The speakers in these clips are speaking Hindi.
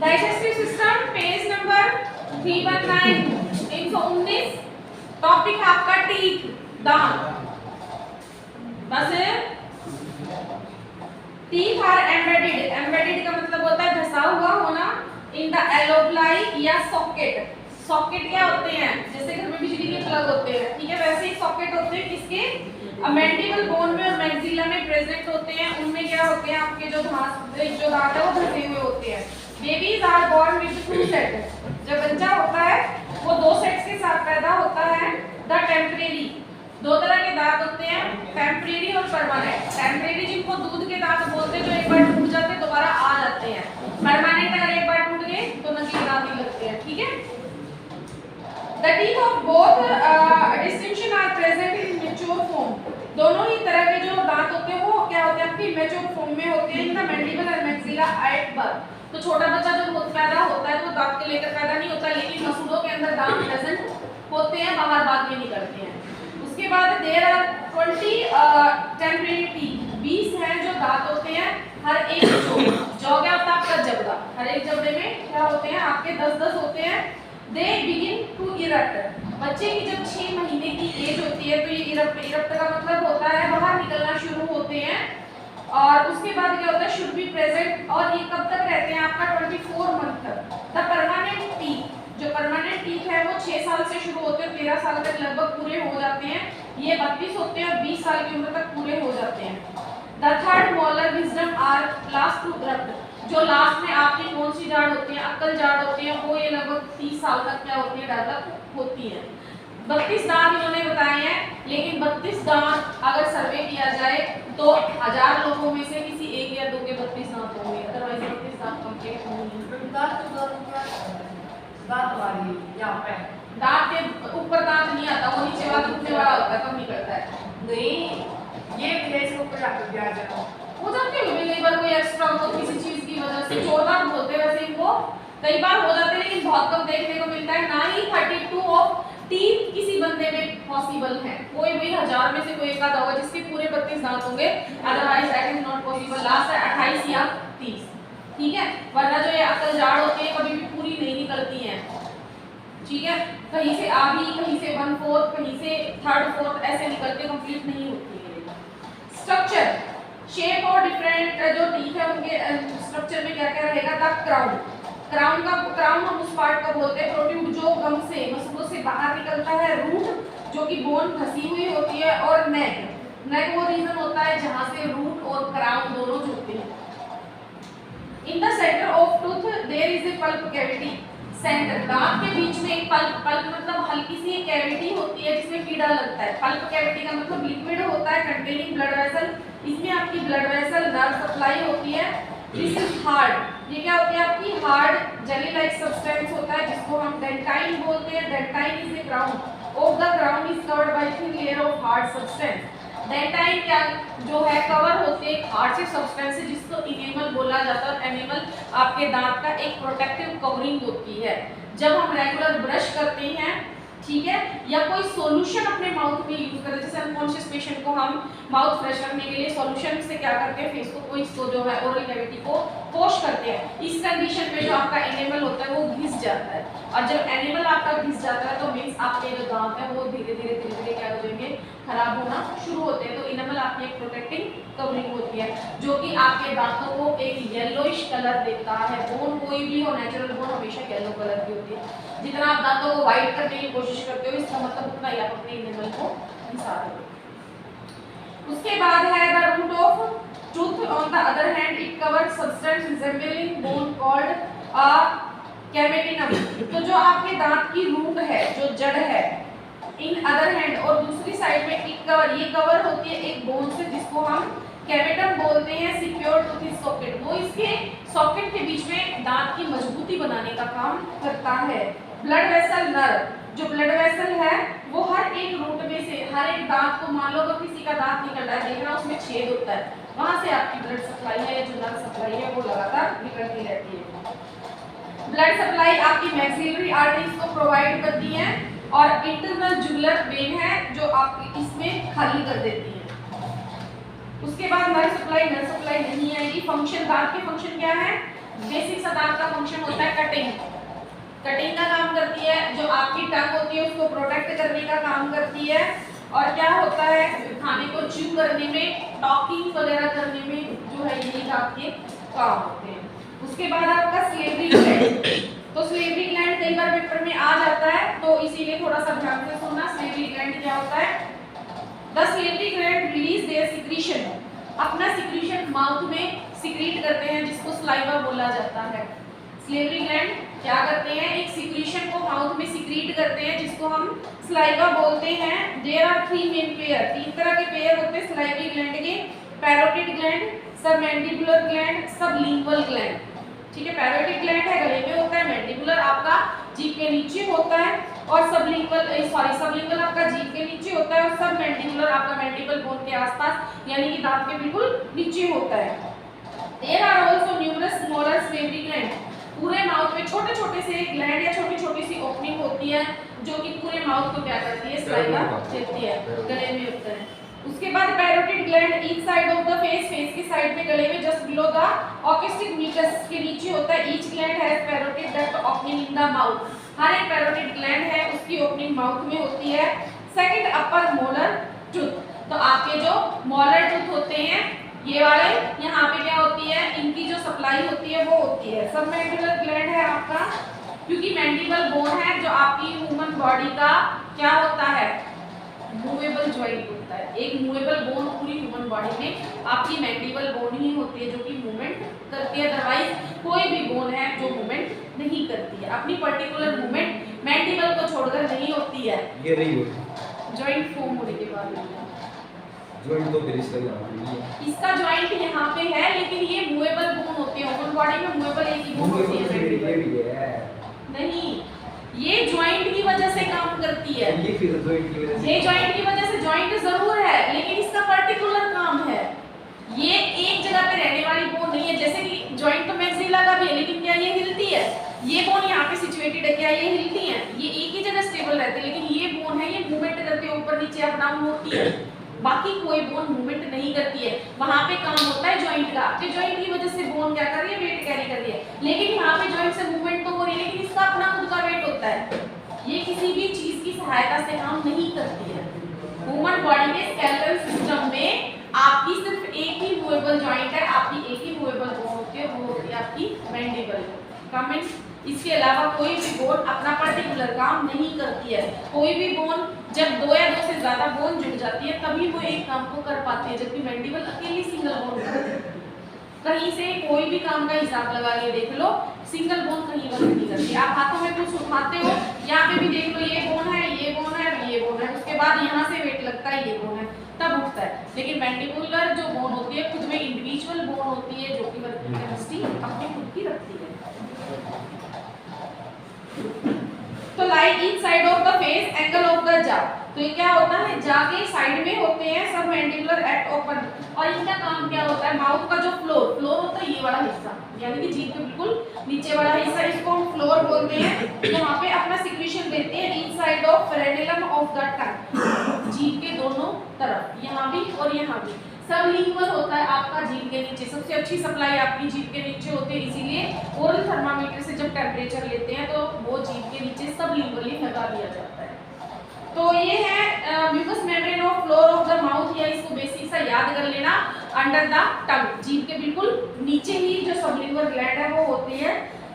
Digestive system page number 319 319 topic आपका टीथ दांत। बस टीथ आर एम्बेडेड, एम्बेडेड का मतलब होता है धंसा हुआ होना इन द एलोब्लाई या सॉकेट। सॉकेट क्या होते हैं, जैसे घर में बिजली के प्लग होते हैं, ठीक है, वैसे ही सॉकेट होते हैं किसके, मैंडिबल बोन में और मैक्सिला में प्रेजेंट होते हैं। उनमें क्या होते हैं, आपके जो दांत है वो धंसे हुए होते हैं। Babies are born with two set, जब बच्चा होता है वो दो सेट्स के साथ पैदा होता है। द टेम्परेरी, दो तरह के दांत होते हैं, टेम्परेरी और परमानेंट। टेम्परेरी जिनको दूध के दांत बोलते हैं, जो एक बार टूट जाते हैं दोबारा आ जाते हैं। परमानेंट अगर एक बार टूट गए तो नकली दांत ही लगते हैं, ठीक है। The teeth of both distinction are present in mature form, दोनों ही तरह के जो दांत होते हैं वो क्या होते हैं, आपकी मैच्योर फॉर्म में होते हैं। इन द मैंडिबल और मैक्सिला एट बर्थ, तो छोटा बच्चा जब पैदा होता है तो दांत के लेकर पैदा नहीं होता, लेकिन मसूड़ों के अंदर दांत प्रेजेंट होते हैं, बाहर बाद में निकलते हैं। उसके बाद देयर आर 20 टेम्परेरी टीथ, 20 हैं जो दांत होते हैं हर एक जौ क्या होता है आपका जबड़ा, हर एक जबड़े में क्या होते हैं आपके 10-10 होते हैं। दे बिगिन टू इरप्ट, बच्चे की जब 6 महीने की एज होती है तो ये इरप्ट का मतलब होता है बाहर निकलना शुरू होते हैं। और उसके बाद क्या होता है, शुड बी प्रेजेंट, और ये कब तक रहते हैं आपका 24 मंथ तक। द परमानेंट टीथ, जो परमानेंट टीथ है वो 6 साल से शुरू होते हैं, 13 साल तक लगभग पूरे हो जाते हैं। ये 32 होते हैं और 20 साल की उम्र तक पूरे हो जाते हैं। The third molar wisdom are last to erupt, जो लास्ट में आपकी कौन सी जाड़ होती है, अक्कल जाड़ होती है, वो ये लगभग 30 साल तक क्या होती है, डेवलप होती है। 32 दांत इन्होंने बताए हैं, लेकिन 32 दांत अगर सर्वे किया जाए तो 1000 लोगों में से किसी एक या दो के 32 दांत होंगे, अदरवाइज 32 दांत कंप्लीट होंगे। दांत के ऊपर दांत नहीं आता, वो नीचे वाला टूटने वाला होता है, कम निकलता है। नहीं, ये प्लेस को ऊपर रख दिया जाता है। हो जाते हैं कई बार कोई एक्स्ट्रा हो किसी चीज की वजह से, 14 बोलते हैं वैसे इनको, कई बार हो जाते हैं लेकिन बहुत कम देखने को मिलता है। ना ही 32 ऑफ टीथ किसी बंदे में पॉसिबल है, कोई भी 1000 में से कोई एक आधा होगा जिसके पूरे 32 दांत होंगे, otherwise that is not possible. Last है 28 या 30, ठीक है। वरना जो ये अक्ल जाड़ होती है कभी भी पूरी नहीं निकलती हैं, ठीक है। कहीं से आधी, कहीं से 1/4, कहीं से 3/4 ऐसे निकलते, कंप्लीट नहीं होती है। स्ट्रक्चर, शेप और डिफरेंट जो टीथ है उनके स्ट्रक्चर में क्या क्या रहेगा। द क्राउन, क्राउन हम उस पार्ट को बोलते हैं प्रोट्रूड जो गम से मसूड़ों से बाहर निकलता है। रूट जो कि बोन फंसी हुई होती है, और नेक वो रीजन होता है जहां से रूट और क्राउन दोनों जुड़ते हैं। In the centre of tooth there is a pulp cavity, centre दांत के बीच में एक पल्प मतलब हल्की सी एक कैविटी होती है जिसमें कीड़ा लगता है। पल्प कैविटी का मतलब लिक्विड होता है कंटेनिंग ब्लड वेसल, इसमें आपकी ब्लड वेसल नर्व सप्लाई होती है। दिस इज हार्ड, ये क्या होती है आपकी हार्ड जेली लाइक सब्सटेंस होता है जिसको हम डेंटाइन बोलते हैं। Dentine is the crown of the crown is covered by thin layer of hard substance. Dentine क्या जो है कवर होते हैं हार्ड से सब्सटेंस से जिसको इनेमल बोला जाता है। एनिमल आपके दांत का एक प्रोटेक्टिव कवरिंग होती है। जब हम रेगुलर ब्रश करते हैं, ठीक है, या कोई सॉल्यूशन अपने माउथ में यूज करते हैं, जैसे अनकॉन्शियस पेशेंट को हम माउथ फ्रेश रखने के लिए सॉल्यूशन से क्या करते हैं, फेस को इसको जो है ओरल कैविटी को वॉश करते हैं। इस कंडीशन में जो आपका एनिमल होता है वो घिस जाता है, और जब एनिमल आपका घिस जाता है तो मींस आपके जो दांत है वो धीरे धीरे क्या हो जाएंगे, खराब होना शुरू होते हैं। तो एनिमल आपकी एक प्रोटेक्टिंग कवरिंग होती है जो कि आपके दांतों को एक येलोइश कलर देता है। बोन कोई भी हो, नेचुरल बोन हमेशा येलो कलर की होती है। जितना आप दांतों को व्हाइट करने की कोशिश करते हो इसका मतलब उतना ही आप अपने एनिमल को घिसा रहे हो। उसके बाद है the root of tooth on the other hand it covered substance resembling bone called a cementum. तो जो आपके दांत की रूट है, जो जड़ है, इन अदर हैंड और दूसरी साइड में इट कवर, ये कवर होती है एक बोन से जिसको हम कैमेटम बोलते हैं। सिक्योर टूथ सॉकेट, वो इसके सॉकेट के बीच में दांत की मजबूती बनाने का काम करता है। ब्लड वेसल नर्व, जो ब्लड वेसल है वो हर एक रूट में से हर एक दांत को, मान लो तो किसी का दांत निकल रहा है, देखना उसमें छेद होता है, वहां से आपकी ब्लड सप्लाई है, जो नर्व सप्लाई है वो लगातार निकलती रहती है। ब्लड सप्लाई आपकी मैक्सिलरी आर्टरीज को प्रोवाइड करती है, और इंटरनल जुगुलर वेन है जो आपकी इसमें खाली कर देती है। उसके बाद नर्व सप्लाई नहीं आएगी। फंक्शन, दांत के फंक्शन क्या है, बेसिक सा दांत का फंक्शन होता है कटिंग। कटिंग का काम करती है, जो आपकी टंग होती है उसको प्रोटेक्ट करने का काम करती है। और क्या होता है, खाने को च्यू करने में, टॉकिंग वगैरह करने में जो है यही दांत के काम होते हैं। उसके बाद आपका स्लेवरी ग्लैंड। तो स्लेवरी ग्लैंड कई बार पेपर में आ जाता है, तो इसीलिए थोड़ा सा ध्यान से सुनना। स्लेवरी ग्लैंड क्या होता है? The salivary gland release their secretion, अपना सिक्रीशन माउथ में सिक्रीट करते हैं, जिसको सलाइवा बोला जाता है। स्लेवरी ग्लैंड क्या करते हैं, एक सिक्रीशन को माउथ में सिक्रीट करते हैं, जिसको हम सलाइवा बोलते हैं। देयर आर 3 मेन पेयर, 3 तरह के पेयर होते हैं स्लाइवरी ग्लैंड के। Parotid gland, submandibular gland, sublingual gland. ठीक है, पैरोटिड ग्लैंड है गले में होता है, मैंडिबुलर आपका जीभ के नीचे होता है, और सबलिंगुअल आपका जीभ के नीचे होता है, और सबमैंडिबुलर आपका मैंडिबल बोन के आसपास, यानी कि दांत के बिल्कुल नीचे होता है। There are also numerous smaller salivary gland, पूरे माउथ में छोटे छोटे से ग्लैंड या छोटी छोटी सी ओपनिंग होती है, जो कि पूरे माउथ को क्या करती है, सलाइवा देती है, गले में होता है। उसके बाद parotid gland each side of the face, face की साइड में गले में just below the acoustic mucus के नीचे होता है। Each gland has parotid duct opening in the mouth, हर एक पैरोटिड ग्लैंड है उसकी ओपनिंग माउथ में होती है। सेकंड, अपर मोलर टूथ, तो आपके जो मोलर टूथ होते हैं ये वाले, यहाँ पे क्या होती है, इनकी जो सप्लाई होती है वो होती है। सबमैंडिबुलर ग्लैंड है आपका, क्योंकि मैंडिबल बोन है जो आपकी ह्यूमन बॉडी का क्या होता है, मूवेबल जॉइंट होता है। एक मूवेबल बोन पूरी ह्यूमन बॉडी में आपकी मैंडिबल बोन ही होती है, जो कि मूवमेंट करती है। अदरवाइज कोई भी बोन है जो मूवमेंट नहीं करती है, अपनी पर्टिकुलर मूवमेंट मैंडिबल को छोड़कर नहीं होती है। ये रही होती जॉइंट फॉर्म होने के बाद जॉइंट तो फिर इसका यहाँ इसका जॉइंट यहाँ पे है, लेकिन ये मूवेबल बोन होती है। ह्यूमन बॉडी में मूवेबल एक ही बोन होती है, नहीं, ये जॉइंट की वजह से काम करती है। ये फिर जॉइंट की वजह से, ये जॉइंट की वजह से, जॉइंट जरूर है लेकिन इसका पर्टिकुलर काम है। ये एक जगह पे रहने वाली बोन नहीं है, जैसे कि जॉइंट तो मैक्सिला का भी है, लेकिन क्या ये हिलती है? ये बोन यहाँ पे सिचुएटेड है, क्या ये हिलती है? ये एक ही जगह स्टेबल रहती है, लेकिन ये बोन है ये मूवमेंट करती है, ऊपर नीचे अप डाउन होती है। बाकी कोई बोन मूवमेंट नहीं करती है। वहां पे काम होता है जॉइंट का, आपके जॉइंट की वजह से बोन क्या कर रही है, वेट कैरी कर रही है। लेकिन यहाँ पे जॉइंट से मूवमेंट तो हो रही है, लेकिन इसका अपना खुद का वेट होता है। ये किसी भी चीज की सहायता से काम नहीं करती है। ह्यूमन बॉडी के स्केलेटल सिस्टम में आपकी सिर्फ एक ही मूवेबल जॉइंट है, आपकी एक ही मूवेबल बोन होती है, वो होती है आपकी मैंडिबल। कमेंट, इसके अलावा कोई भी बोन अपना पर्टिकुलर काम नहीं करती है। कोई भी बोन जब 2 या 2 से ज्यादा बोन जुड़ जाती है तभी वो एक काम को कर पाती है, जबकि मैंडिबल अकेली सिंगल बोन करती है। कहीं से कोई भी काम का हिसाब लगा के देख लो, सिंगल बोन कहीं वर्क नहीं करती। आप हाथों में कुछ उठाते हो, यहाँ पे भी देख लो, ये बोन है, ये बोन है, ये बोन है, उसके बाद यहाँ से वेट लगता है, ये बोन है, तब उठता है। लेकिन मैंडिबुलर जो बोन होती है खुद में इंडिविजुअल बोन होती है, जो कि वर्किंग कैपेसिटी अपनी खुद की रखती है। तो like each side of the face, angle of the जा, तो ये क्या होता है, जा के साइड में होते हैं सब मैंडिबुलर एट ओपन। और इनका काम क्या होता है, माउथ का जो फ्लोर होता है, ये वाला हिस्सा, यानी कि जीभ के बिल्कुल नीचे वाला हिस्सा, इसको हम फ्लोर बोलते हैं। यहाँ पे अपना सिक्रीशन देते हैं each side of frenulum of the tongue, जीभ के दोनों तरफ, यहाँ भी और यहाँ भी। सबलिंगुअल होता है आपका जीभ के नीचे, सबसे अच्छी सप्लाई आपकी जीभ के नीचे होती है, इसीलिए ओरल थर्मामीटर से जब टेम्परेचर लेते हैं तो वो जीभ के नीचे सबलिंगुअली लगा दिया जाता है। तो ये है mucous membrane of floor of the mouth, या इसको बेसिक सा याद कर लेना, अंडर द टंग, जीभ के बिल्कुल नीचे ही जो सबलिंगुअल ग्लैंड है वो होती है,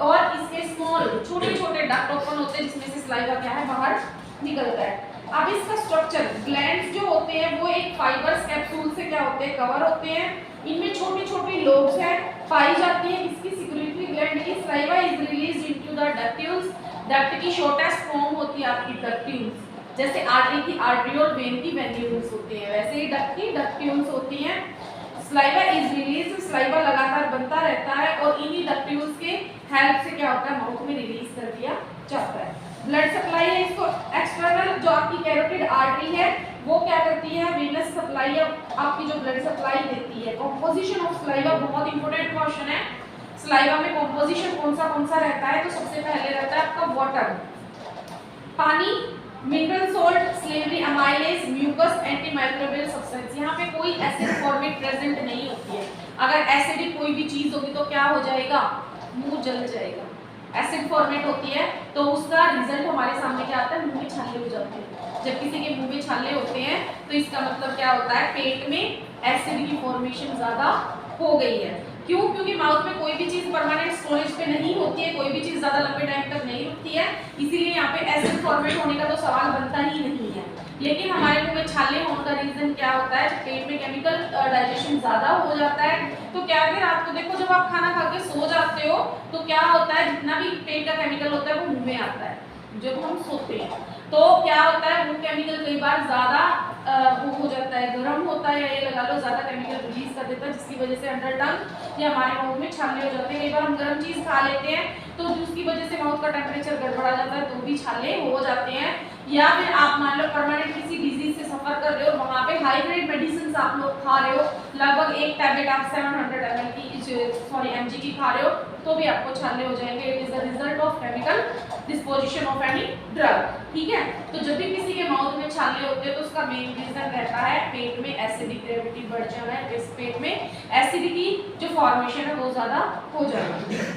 और इसके स्मॉल छोटे छोटे डक्ट ओपन होते हैं, जिसमें से सलाइवा क्या है, बाहर निकलता है। अब इसका स्ट्रक्चर, ग्लैंड्स जो होते हैं वो एक फाइबर्स कैप्सूल से क्या होते हैं, कवर होते हैं। इनमें छोटी छोटी लोब्स हैं, पाई जाती है। इसकी सिक्रीटरी ग्लैंड की saliva is released into the ductules, duct की शॉर्टेस्ट फॉर्म होती है आपकी डक्ट्यूल्स, जैसे आर्टरी की आर्टरियोल, वेन की वेन्यूल्स होती है, वैसे ही डक्ट की डक्ट्यूल्स होती हैं। सलाइवा इज रिलीज्ड, सलाइवा लगातार बनता रहता है, और इन्हीं डक्ट्यूल्स के हेल्प से क्या होता है, माउथ में रिलीज कर दिया जाता है। ब्लड सप्लाई है, इसको एक्सटर्नल जो आपकी कैरोटिड आर्टरी है वो क्या करती है, वेनस सप्लाई आपकी जो ब्लड सप्लाई देती है। कंपोजिशन ऑफ सलाइवा बहुत इंपॉर्टेंट क्वेश्चन है। सलाइवा में कंपोजिशन कौन सा रहता है, तो सबसे पहले रहता है आपका वाटर, पानी, mineral salt, salivary amylase, mucus, antimicrobial substance. यहाँ पे कोई एसिड फॉर्मेट प्रेजेंट नहीं होती है। अगर एसिडिक कोई भी चीज होगी तो क्या हो जाएगा, मुंह जल जाएगा। एसिड फॉर्मेट होती है तो उसका रिजल्ट हमारे सामने क्या आता है, मुंह में छाले हो जाते हैं। जब किसी के मुंह में छाले होते हैं तो इसका मतलब क्या होता है, पेट में एसिड की फॉर्मेशन ज्यादा हो गई है। क्यों? क्योंकि माउथ में कोई भी चीज परमानेंट स्टोरेज पे नहीं होती है, कोई भी चीज ज्यादा लंबे टाइम तक नहीं रुकती है, इसीलिए यहाँ पे एसिड फॉर्मेट होने का तो सवाल बनता ही नहीं है। लेकिन हमारे मुंह में छाले होने का रीजन क्या होता है, जब पेट में केमिकल डाइजेशन ज्यादा हो जाता है तो क्या है, रात को देखो जब आप खाना खा के सो जाते हो तो क्या होता है, जितना भी पेट का केमिकल होता है वो मुंह में आता है जब हम सोते हैं। तो क्या होता है, वो केमिकल कई बार ज्यादा वो हो जाता है, गर्म होता है, या ये लगा लो ज्यादा केमिकल रिलीज कर देता है, जिसकी वजह से अंडर टंग या हमारे मुंह में छाले हो जाते हैं। कई बार हम गर्म चीज खा लेते हैं तो उसकी वजह से माउथ का टेम्परेचर गड़बड़ा जाता है तो भी छाले हो जाते हैं। या फिर आप मान लो परमानेंट किसी डिजीज से सफर कर रहे हो, वहां पे हाई ग्रेड मेडिसिन आप लोग खा रहे हो, लगभग एक टैबलेट आप 700 ml की mg की खा रहे हो तो भी आपको छाले हो जाएंगे। It is the result of chemical disposition of any drug. ठीक है, तो जब भी किसी के माउथ में छाले होते हैं तो उसका मेन रीजन रहता है पेट में एसिडिक ग्रेविटी बढ़ जाना है, इस पेट में एसिडिटी जो फॉर्मेशन है वो ज्यादा हो जाना है।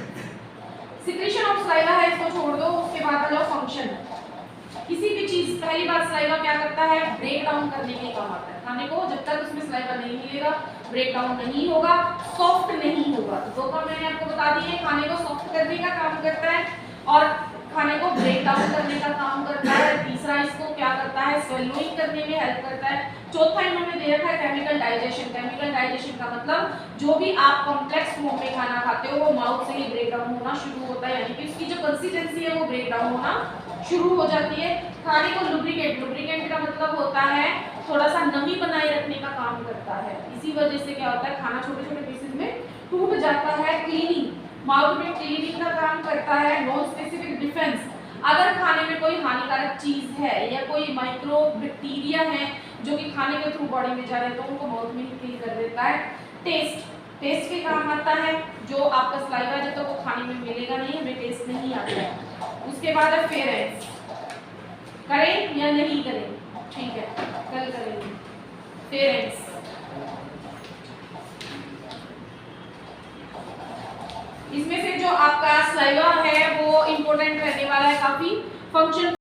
सिक्रीशन ऑफ सलाइवा है, इसको छोड़ दो। उसके बाद आ जाओ फंक्शन। किसी भी चीज, पहली बात सलाइवा क्या करता है, ब्रेक डाउन करने के काम आता है। खाने को जब तक उसमें सलाइवा नहीं मिलेगा ब्रेक डाउन नहीं होगा, सॉफ्ट नहीं होगा। तो दो काम मैंने आपको बता दिए, खाने को सॉफ्ट करने का काम करता है और खाने को ब्रेक डाउन करने का काम करता है। तीसरा इसको क्या करता है, स्वेलोइंग करने में हेल्प करता है। चौथा इन्होंने दे रखा है केमिकल डाइजेशन। केमिकल डाइजेशन का मतलब जो भी आप कॉम्प्लेक्स फॉर्म में खाना खाते हो वो माउथ से ही ब्रेक डाउन होना शुरू होता है, यानी कि उसकी जो कंसिस्टेंसी है वो ब्रेक डाउन होना शुरू हो जाती है। खाने को लुब्रिकेट, लुब्रिकेट का मतलब होता है थोड़ा सा नमी बनाए रखने का काम करता है। इसी वजह से क्या होता है, खाना छोटे छोटे पीसेस में टूट जाता है। क्लीनिंग, माउथ में क्लीनिंग का काम करता है। नॉन स्पेसिफिक डिफेंस, अगर खाने में कोई हानिकारक चीज है या कोई माइक्रो बैक्टीरिया है जो कि खाने के थ्रू बॉडी में जा रहे हैं तो उनको माउथ में ही किल कर देता है। टेस्ट, टेस्ट के काम आता है, जो आपका सलाइवा जब तक वो खाने में मिलेगा नहीं हमें टेस्ट नहीं आता है। उसके बाद है फेरेंस, करें या नहीं करें, ठीक है कल करेंगे। फेरेंस इसमें से जो आपका सलाइवा है वो इंपॉर्टेंट रहने वाला है काफी। फंक्शन